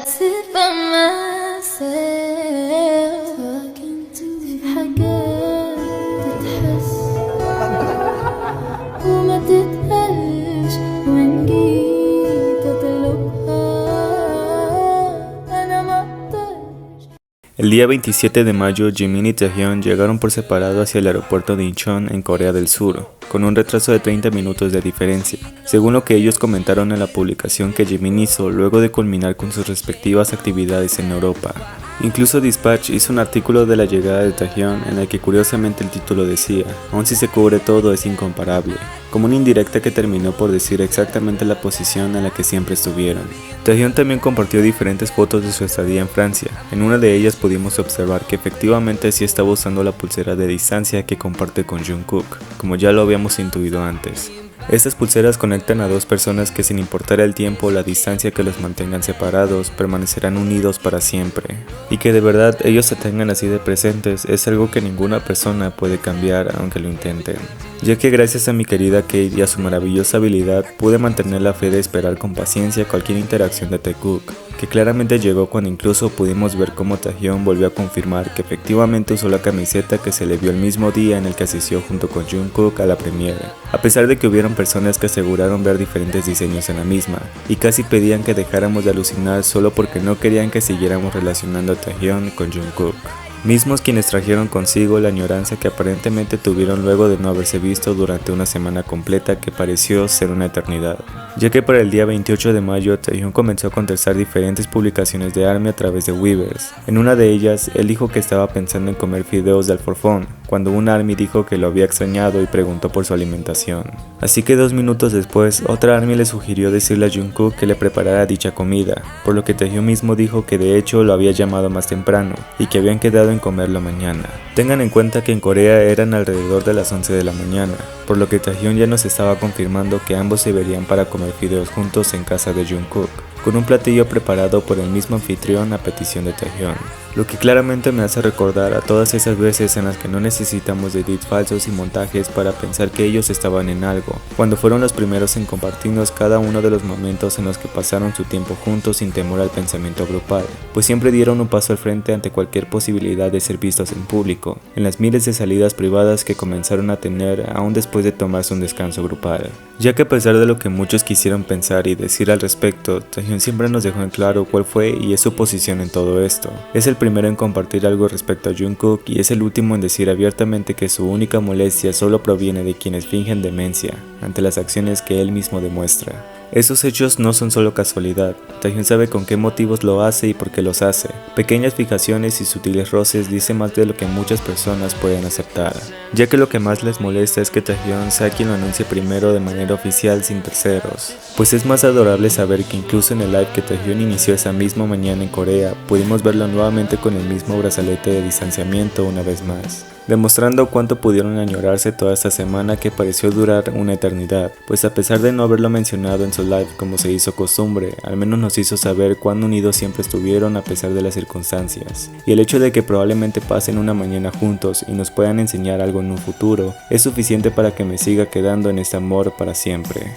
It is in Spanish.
sit by myself talking to في حاجات تتحس وما تتقالش وإن جيت أطلبها أنا مقدرش. El día 27 de mayo, Jimin y Taehyun llegaron por separado hacia el aeropuerto de Incheon en Corea del Sur, con un retraso de 30 minutos de diferencia, según lo que ellos comentaron en la publicación que Jimin hizo luego de culminar con sus respectivas actividades en Europa. Incluso Dispatch hizo un artículo de la llegada de Taehyun en el que curiosamente el título decía: aún si se cubre todo es incomparable, como una indirecta que terminó por decir exactamente la posición en la que siempre estuvieron. Taehyun también compartió diferentes fotos de su estadía en Francia. En una de ellas pudimos observar que efectivamente sí estaba usando la pulsera de distancia que comparte con Jungkook, como ya lo habíamos intuido antes. Estas pulseras conectan a dos personas que, sin importar el tiempo o la distancia que los mantengan separados, permanecerán unidos para siempre. Y que de verdad ellos se tengan así de presentes es algo que ninguna persona puede cambiar aunque lo intenten. Ya que gracias a mi querida Kate y a su maravillosa habilidad pude mantener la fe de esperar con paciencia cualquier interacción de Taekook, que claramente llegó cuando incluso pudimos ver cómo Taehyun volvió a confirmar que efectivamente usó la camiseta que se le vio el mismo día en el que asistió junto con Jungkook a la premiere, a pesar de que hubieron personas que aseguraron ver diferentes diseños en la misma, y casi pedían que dejáramos de alucinar solo porque no querían que siguiéramos relacionando a Taehyun con Jungkook. Mismos quienes trajeron consigo la añoranza que aparentemente tuvieron luego de no haberse visto durante una semana completa que pareció ser una eternidad. Ya que para el día 28 de mayo Taehyun comenzó a contestar diferentes publicaciones de ARMY a través de Weverse. En una de ellas, él dijo que estaba pensando en comer fideos de alforfón, cuando un ARMY dijo que lo había extrañado y preguntó por su alimentación. Así que 2 minutos después, otra ARMY le sugirió decirle a Jungkook que le preparara dicha comida, por lo que Taehyun mismo dijo que de hecho lo había llamado más temprano y que habían quedado en comerlo mañana. Tengan en cuenta que en Corea eran alrededor de las 11 de la mañana, por lo que Taehyun ya nos estaba confirmando que ambos se verían para comer fideos juntos en casa de Jungkook, con un platillo preparado por el mismo anfitrión a petición de Taehyun. Lo que claramente me hace recordar a todas esas veces en las que no necesitamos de edits falsos y montajes para pensar que ellos estaban en algo, cuando fueron los primeros en compartirnos cada uno de los momentos en los que pasaron su tiempo juntos sin temor al pensamiento grupal, pues siempre dieron un paso al frente ante cualquier posibilidad de ser vistos en público, en las miles de salidas privadas que comenzaron a tener aún después de tomarse un descanso grupal. Ya que a pesar de lo que muchos quisieron pensar y decir al respecto, Taehyun siempre nos dejó en claro cuál fue y es su posición en todo esto. Es el primero en compartir algo respecto a Jungkook y es el último en decir abiertamente que su única molestia solo proviene de quienes fingen demencia ante las acciones que él mismo demuestra. Esos hechos no son solo casualidad, Taehyun sabe con qué motivos lo hace y por qué los hace. Pequeñas fijaciones y sutiles roces dicen más de lo que muchas personas pueden aceptar, ya que lo que más les molesta es que Taehyun sea quien lo anuncie primero de manera oficial sin terceros. Pues es más adorable saber que incluso en el live que Taehyun inició esa misma mañana en Corea, pudimos verlo nuevamente con el mismo brazalete de distanciamiento una vez más, demostrando cuánto pudieron añorarse toda esta semana que pareció durar una eternidad, pues a pesar de no haberlo mencionado en su live como se hizo costumbre, al menos nos hizo saber cuán unidos siempre estuvieron a pesar de las circunstancias, y el hecho de que probablemente pasen una mañana juntos y nos puedan enseñar algo en un futuro, es suficiente para que me siga quedando en este amor para siempre.